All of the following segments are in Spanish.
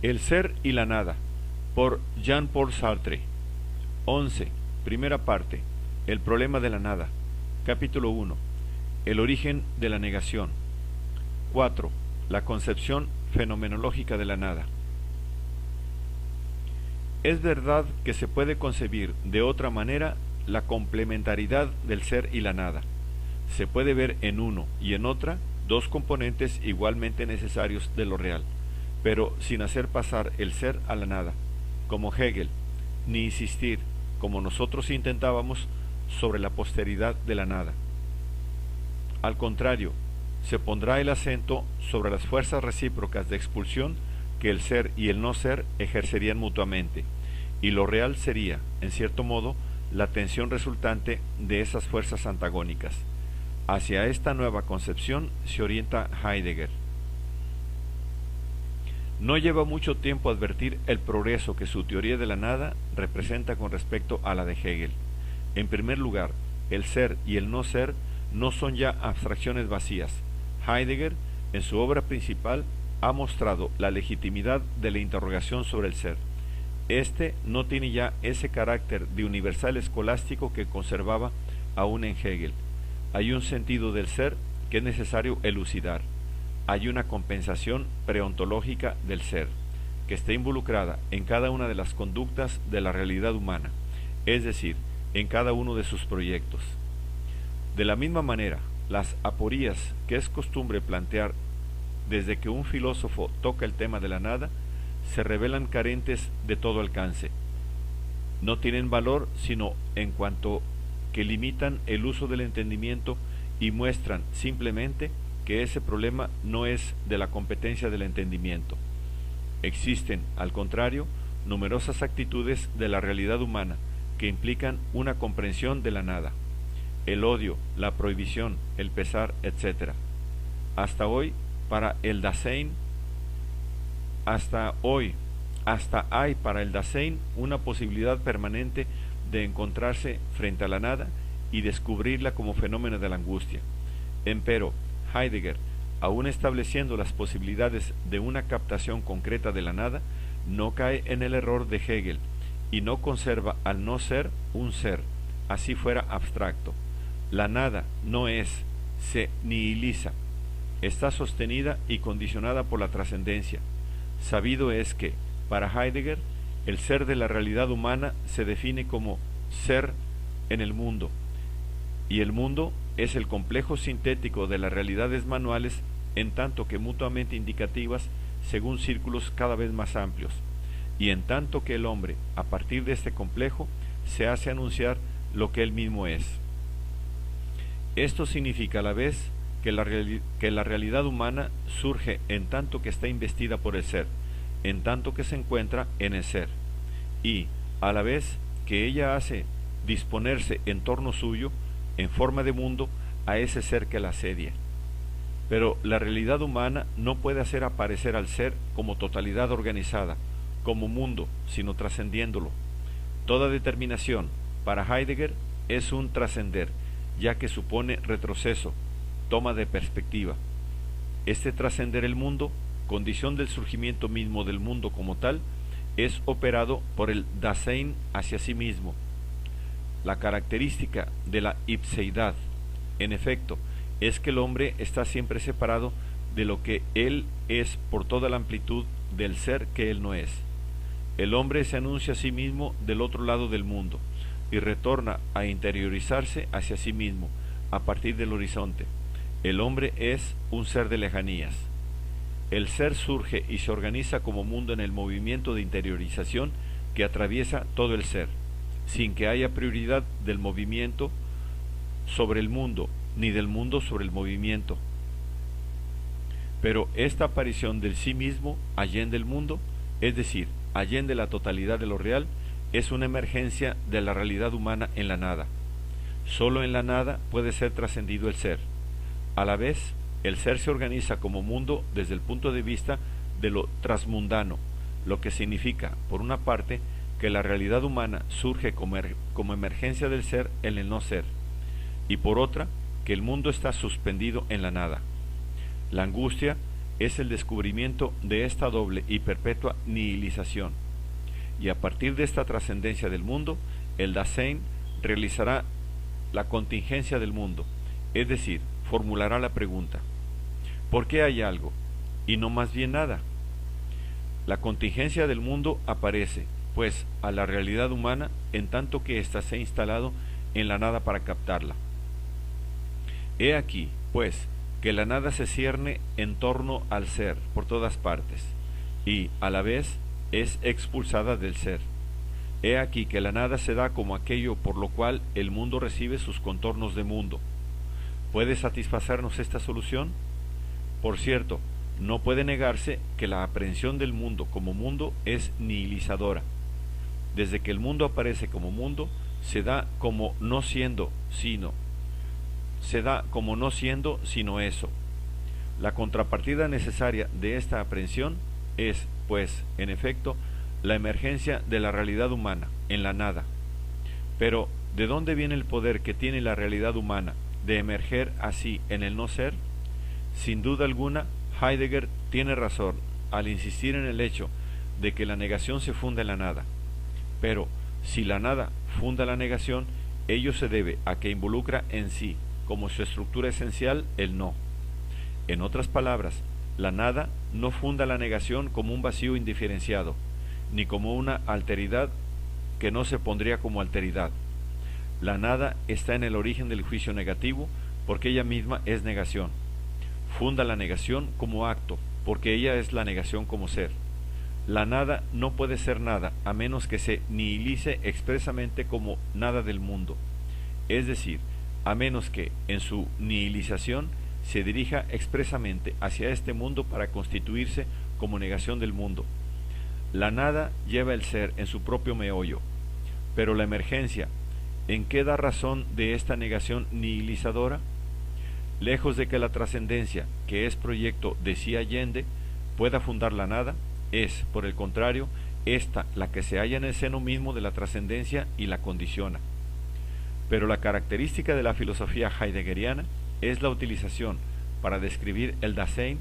El ser y la nada, por Jean-Paul Sartre. 11. Primera parte. El problema de la nada. Capítulo 1. El origen de la negación. 4. La concepción fenomenológica de la nada. Es verdad que se puede concebir de otra manera la complementariedad del ser y la nada. Se puede ver en uno y en otra dos componentes igualmente necesarios de lo real, pero sin hacer pasar el ser a la nada, como Hegel, ni insistir, como nosotros intentábamos, sobre la posteridad de la nada. Al contrario, se pondrá el acento sobre las fuerzas recíprocas de expulsión que el ser y el no ser ejercerían mutuamente, y lo real sería, en cierto modo, la tensión resultante de esas fuerzas antagónicas. Hacia esta nueva concepción se orienta Heidegger. No lleva mucho tiempo advertir el progreso que su teoría de la nada representa con respecto a la de Hegel. En primer lugar, el ser y el no ser no son ya abstracciones vacías. Heidegger, en su obra principal, ha mostrado la legitimidad de la interrogación sobre el ser. Este no tiene ya ese carácter de universal escolástico que conservaba aún en Hegel. Hay un sentido del ser que es necesario elucidar. Hay una compensación preontológica del ser, que está involucrada en cada una de las conductas de la realidad humana, es decir, en cada uno de sus proyectos. De la misma manera, las aporías que es costumbre plantear desde que un filósofo toca el tema de la nada, se revelan carentes de todo alcance. No tienen valor sino en cuanto que limitan el uso del entendimiento y muestran simplemente que ese problema no es de la competencia del entendimiento. Existen, al contrario, numerosas actitudes de la realidad humana que implican una comprensión de la nada. El odio, la prohibición, el pesar, etc. Hasta hoy, para el Dasein, hasta hay para el Dasein una posibilidad permanente de encontrarse frente a la nada y descubrirla como fenómeno de la angustia. Empero, Heidegger, aun estableciendo las posibilidades de una captación concreta de la nada, no cae en el error de Hegel y no conserva al no ser un ser, así fuera abstracto. La nada no es, se nihiliza, está sostenida y condicionada por la trascendencia. Sabido es que, para Heidegger, el ser de la realidad humana se define como ser en el mundo, y el mundo es el complejo sintético de las realidades manuales en tanto que mutuamente indicativas según círculos cada vez más amplios, y en tanto que el hombre, a partir de este complejo, se hace anunciar lo que él mismo es. Esto significa a la vez que la realidad humana surge en tanto que está investida por el ser, en tanto que se encuentra en el ser, y a la vez que ella hace disponerse en torno suyo, en forma de mundo, a ese ser que la asedia. Pero la realidad humana no puede hacer aparecer al ser como totalidad organizada, como mundo, sino trascendiéndolo. Toda determinación, para Heidegger, es un trascender, ya que supone retroceso, toma de perspectiva. Este trascender el mundo, condición del surgimiento mismo del mundo como tal, es operado por el Dasein hacia sí mismo. La característica de la ipseidad, en efecto, es que el hombre está siempre separado de lo que él es por toda la amplitud del ser que él no es. El hombre se anuncia a sí mismo del otro lado del mundo y retorna a interiorizarse hacia sí mismo a partir del horizonte. El hombre es un ser de lejanías. El ser surge y se organiza como mundo en el movimiento de interiorización que atraviesa todo el ser, sin que haya prioridad del movimiento sobre el mundo, ni del mundo sobre el movimiento. Pero esta aparición del sí mismo allende el mundo, es decir, allende la totalidad de lo real, es una emergencia de la realidad humana en la nada. Solo en la nada puede ser trascendido el ser. A la vez, el ser se organiza como mundo desde el punto de vista de lo transmundano, lo que significa, por una parte, que la realidad humana surge como emergencia del ser en el no ser, y por otra, que el mundo está suspendido en la nada. La angustia es el descubrimiento de esta doble y perpetua nihilización. Y a partir de esta trascendencia del mundo, el Dasein realizará la contingencia del mundo, es decir, formulará la pregunta: ¿por qué hay algo y no más bien nada? La contingencia del mundo aparece, pues, a la realidad humana en tanto que ésta se ha instalado en la nada para captarla. He aquí, pues, que la nada se cierne en torno al ser por todas partes, y, a la vez, es expulsada del ser. He aquí que la nada se da como aquello por lo cual el mundo recibe sus contornos de mundo. ¿Puede satisfacernos esta solución? Por cierto, no puede negarse que la aprehensión del mundo como mundo es nihilizadora. Desde que el mundo aparece como mundo, se da como no siendo sino eso. La contrapartida necesaria de esta aprehensión es, pues, en efecto, la emergencia de la realidad humana en la nada. Pero, ¿de dónde viene el poder que tiene la realidad humana de emerger así en el no ser? Sin duda alguna, Heidegger tiene razón al insistir en el hecho de que la negación se funda en la nada. Pero, si la nada funda la negación, ello se debe a que involucra en sí, como su estructura esencial, el no. En otras palabras, la nada no funda la negación como un vacío indiferenciado, ni como una alteridad que no se pondría como alteridad. La nada está en el origen del juicio negativo, porque ella misma es negación. Funda la negación como acto, porque ella es la negación como ser. La nada no puede ser nada a menos que se nihilice expresamente como nada del mundo, es decir, a menos que, en su nihilización, se dirija expresamente hacia este mundo para constituirse como negación del mundo. La nada lleva el ser en su propio meollo, pero la emergencia, ¿en qué da razón de esta negación nihilizadora? Lejos de que la trascendencia, que es proyecto de sí allende, pueda fundar la nada, es, por el contrario, esta la que se halla en el seno mismo de la trascendencia y la condiciona. Pero la característica de la filosofía heideggeriana es la utilización, para describir el Dasein,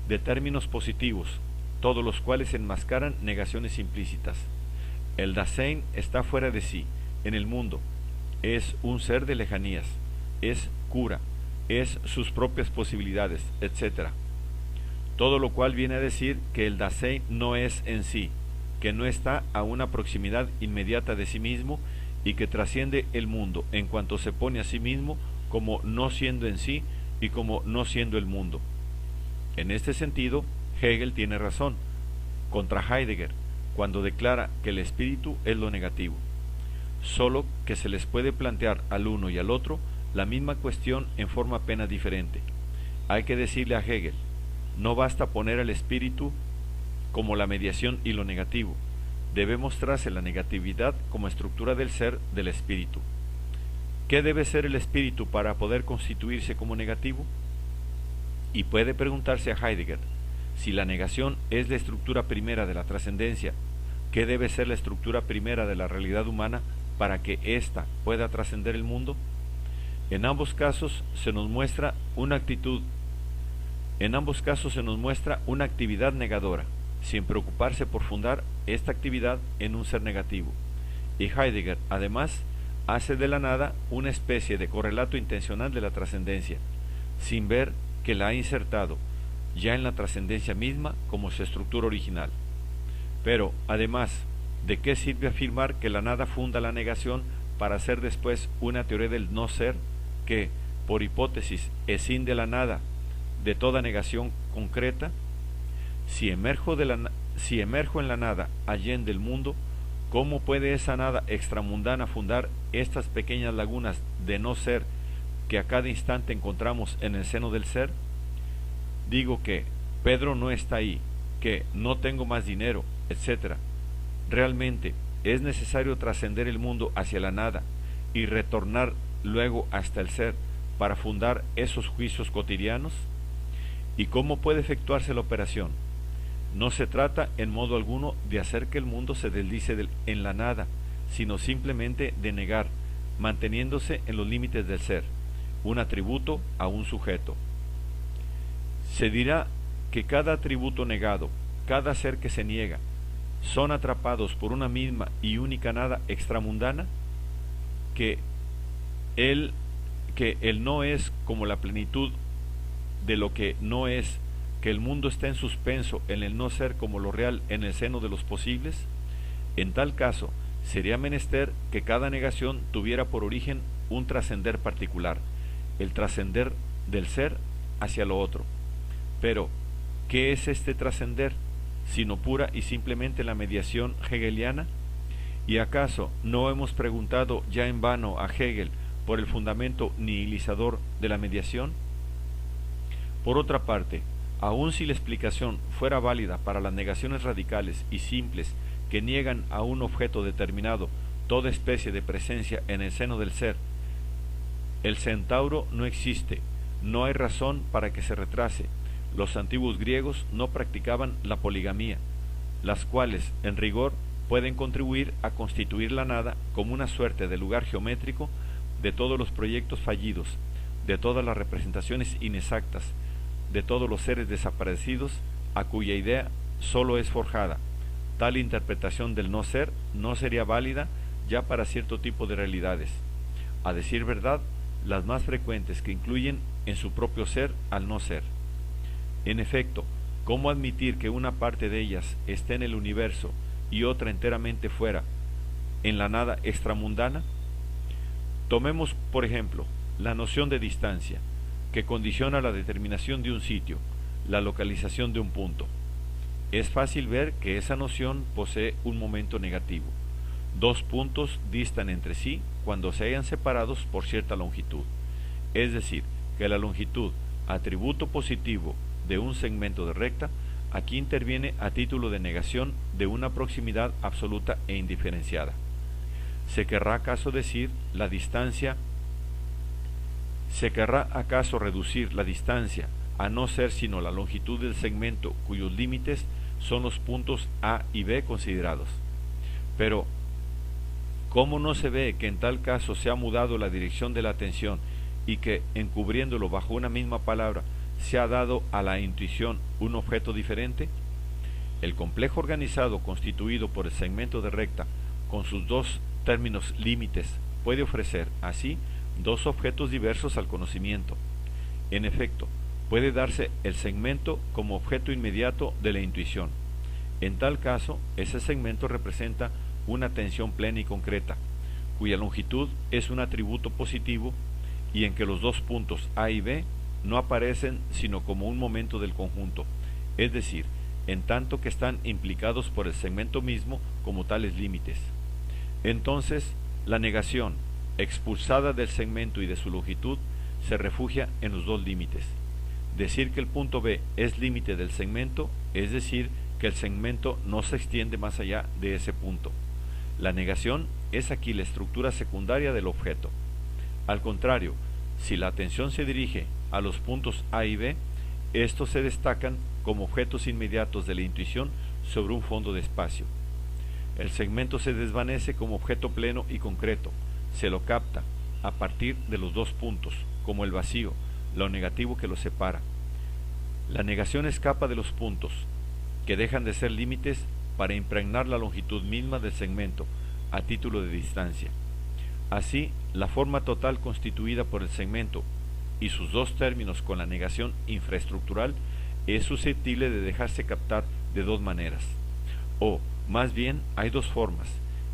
de términos positivos, todos los cuales enmascaran negaciones implícitas. El Dasein está fuera de sí, en el mundo, es un ser de lejanías, es cura, es sus propias posibilidades, etc. Todo lo cual viene a decir que el Dasein no es en sí, que no está a una proximidad inmediata de sí mismo y que trasciende el mundo en cuanto se pone a sí mismo como no siendo en sí y como no siendo el mundo. En este sentido, Hegel tiene razón contra Heidegger cuando declara que el espíritu es lo negativo, solo que se les puede plantear al uno y al otro la misma cuestión en forma apenas diferente. Hay que decirle a Hegel: no basta poner al espíritu como la mediación y lo negativo, debe mostrarse la negatividad como estructura del ser del espíritu. ¿Qué debe ser el espíritu para poder constituirse como negativo? Y puede preguntarse a Heidegger: si la negación es la estructura primera de la trascendencia, ¿qué debe ser la estructura primera de la realidad humana para que ésta pueda trascender el mundo? En ambos casos se nos muestra una actividad negadora, sin preocuparse por fundar esta actividad en un ser negativo. Y Heidegger, además, hace de la nada una especie de correlato intencional de la trascendencia, sin ver que la ha insertado ya en la trascendencia misma como su estructura original. Pero, además, ¿de qué sirve afirmar que la nada funda la negación para hacer después una teoría del no ser que, por hipótesis, escinde la nada de toda negación concreta? Si emerjo en la nada allende el mundo, ¿cómo puede esa nada extramundana fundar estas pequeñas lagunas de no ser que a cada instante encontramos en el seno del ser? Digo que Pedro no está ahí, que no tengo más dinero, etc. Realmente es necesario trascender el mundo hacia la nada y retornar luego hasta el ser para fundar esos juicios cotidianos. ¿Y cómo puede efectuarse la operación? No se trata en modo alguno de hacer que el mundo se deslice en la nada, sino simplemente de negar, manteniéndose en los límites del ser, un atributo a un sujeto. Se dirá que cada atributo negado, cada ser que se niega, son atrapados por una misma y única nada extramundana, que el no es como la plenitud de lo que no es, que el mundo está en suspenso en el no ser como lo real en el seno de los posibles? En tal caso, sería menester que cada negación tuviera por origen un trascender particular, el trascender del ser hacia lo otro. Pero, ¿qué es este trascender, sino pura y simplemente la mediación hegeliana? ¿Y acaso no hemos preguntado ya en vano a Hegel por el fundamento nihilizador de la mediación? Por otra parte, aun si la explicación fuera válida para las negaciones radicales y simples que niegan a un objeto determinado toda especie de presencia en el seno del ser, el centauro no existe, no hay razón para que se retrase. Los antiguos griegos no practicaban la poligamía, las cuales, en rigor, pueden contribuir a constituir la nada como una suerte de lugar geométrico de todos los proyectos fallidos, de todas las representaciones inexactas, de todos los seres desaparecidos a cuya idea sólo es forjada. Tal interpretación del no ser no sería válida ya para cierto tipo de realidades, a decir verdad, las más frecuentes, que incluyen en su propio ser al no ser. En efecto, ¿cómo admitir que una parte de ellas esté en el universo y otra enteramente fuera, en la nada extramundana? Tomemos, por ejemplo, la noción de distancia, que condiciona la determinación de un sitio, la localización de un punto. Es fácil ver que esa noción posee un momento negativo. Dos puntos distan entre sí cuando se hayan separados por cierta longitud. Es decir, que la longitud, atributo positivo de un segmento de recta, aquí interviene a título de negación de una proximidad absoluta e indiferenciada. ¿Se querrá acaso decir la distancia? ¿Se querrá acaso reducir la distancia a no ser sino la longitud del segmento cuyos límites son los puntos A y B considerados? Pero, ¿cómo no se ve que en tal caso se ha mudado la dirección de la atención y que, encubriéndolo bajo una misma palabra, se ha dado a la intuición un objeto diferente? El complejo organizado constituido por el segmento de recta con sus dos términos límites puede ofrecer, así, dos objetos diversos al conocimiento. En efecto, puede darse el segmento como objeto inmediato de la intuición. En tal caso, ese segmento representa una atención plena y concreta, cuya longitud es un atributo positivo y en que los dos puntos A y B no aparecen sino como un momento del conjunto, es decir, en tanto que están implicados por el segmento mismo como tales límites. Entonces, la negación, expulsada del segmento y de su longitud, se refugia en los dos límites. Decir que el punto B es límite del segmento, es decir, que el segmento no se extiende más allá de ese punto. La negación es aquí la estructura secundaria del objeto. Al contrario, si la atención se dirige a los puntos A y B, estos se destacan como objetos inmediatos de la intuición sobre un fondo de espacio. El segmento se desvanece como objeto pleno y concreto, se lo capta a partir de los dos puntos, como el vacío, lo negativo que los separa. La negación escapa de los puntos, que dejan de ser límites para impregnar la longitud misma del segmento, a título de distancia. Así, la forma total constituida por el segmento y sus dos términos con la negación infraestructural es susceptible de dejarse captar de dos maneras. O, más bien, hay dos formas,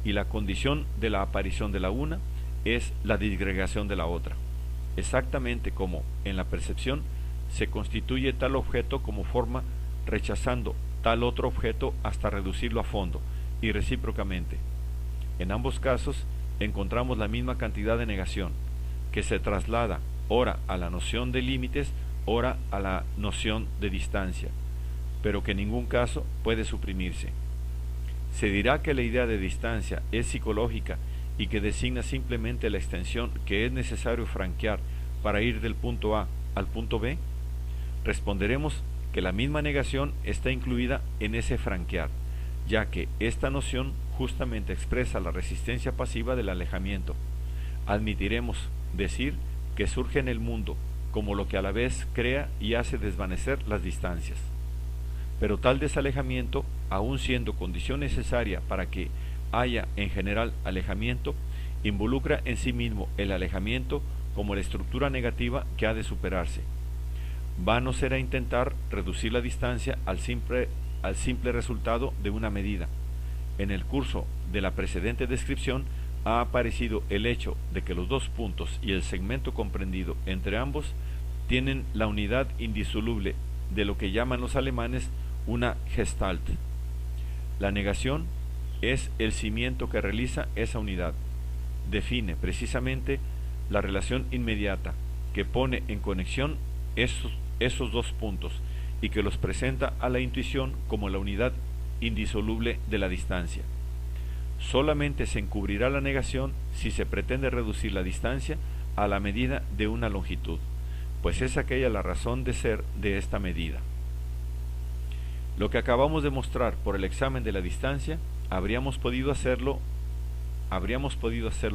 y la condición de la aparición de la una es la disgregación de la otra. Exactamente como, en la percepción, se constituye tal objeto como forma rechazando tal otro objeto hasta reducirlo a fondo, y recíprocamente. En ambos casos encontramos la misma cantidad de negación, que se traslada ora a la noción de límites, ora a la noción de distancia, pero que en ningún caso puede suprimirse. Se dirá que la idea de distancia es psicológica y que designa simplemente la extensión que es necesario franquear para ir del punto A al punto B. Responderemos que la misma negación está incluida en ese franquear, ya que esta noción justamente expresa la resistencia pasiva del alejamiento. Admitiremos decir que surge en el mundo como lo que a la vez crea y hace desvanecer las distancias. pero tal desalejamiento, aun siendo condición necesaria para que haya en general alejamiento, involucra en sí mismo el alejamiento como la estructura negativa que ha de superarse. Vano será intentar reducir la distancia al simple resultado de una medida. En el curso de la precedente descripción ha aparecido el hecho de que los dos puntos y el segmento comprendido entre ambos tienen la unidad indisoluble de lo que llaman los alemanes una Gestalt. La negación es el cimiento que realiza esa unidad. Define precisamente la relación inmediata que pone en conexión esos dos puntos y que los presenta a la intuición como la unidad indisoluble de la distancia. Solamente se encubrirá la negación si se pretende reducir la distancia a la medida de una longitud, pues es aquella la razón de ser de esta medida. Lo que acabamos de mostrar por el examen de la distancia, habríamos podido hacerlo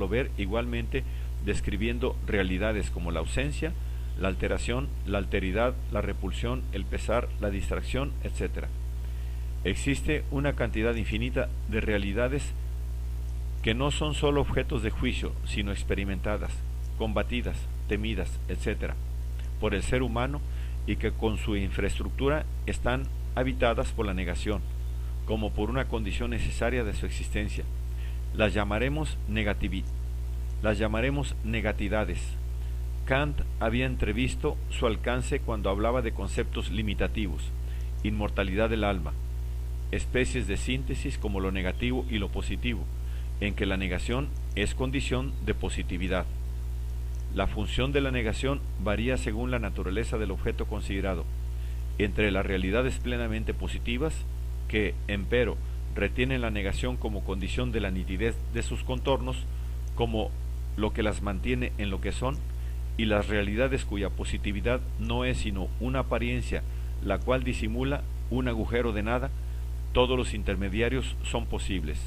ver igualmente describiendo realidades como la ausencia, la alteración, la alteridad, la repulsión, el pesar, la distracción, etc. Existe una cantidad infinita de realidades que no son sólo objetos de juicio, sino experimentadas, combatidas, temidas, etc., por el ser humano y que con su infraestructura están habitadas por la negación, como por una condición necesaria de su existencia. Las llamaremos negatidades. Kant había entrevisto su alcance cuando hablaba de conceptos limitativos, inmortalidad del alma, especies de síntesis como lo negativo y lo positivo, en que la negación es condición de positividad. La función de la negación varía según la naturaleza del objeto considerado, entre las realidades plenamente positivas, que, empero, retienen la negación como condición de la nitidez de sus contornos, como lo que las mantiene en lo que son, y las realidades cuya positividad no es sino una apariencia, la cual disimula un agujero de nada. Todos los intermediarios son posibles.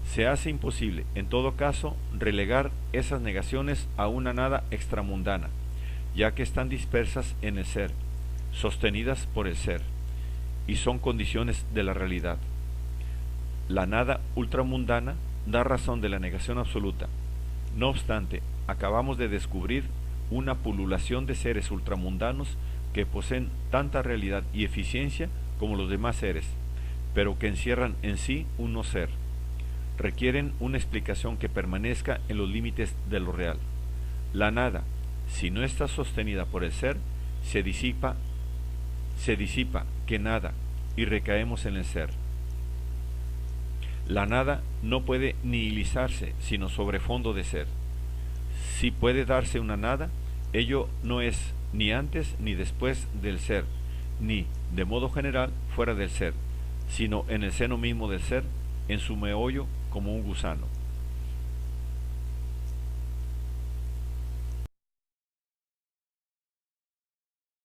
Se hace imposible, en todo caso, relegar esas negaciones a una nada extramundana, ya que están dispersas en el ser, sostenidas por el ser, y son condiciones de la realidad. La nada ultramundana da razón de la negación absoluta. No obstante, acabamos de descubrir una pululación de seres ultramundanos que poseen tanta realidad y eficiencia como los demás seres, pero que encierran en sí un no ser. Requieren una explicación que permanezca en los límites de lo real. La nada, si no está sostenida por el ser, se disipa que nada, y recaemos en el ser. La nada no puede nihilizarse sino sobre fondo de ser. Si puede darse una nada, ello no es ni antes ni después del ser, ni, de modo general, fuera del ser, sino en el seno mismo del ser, en su meollo como un gusano.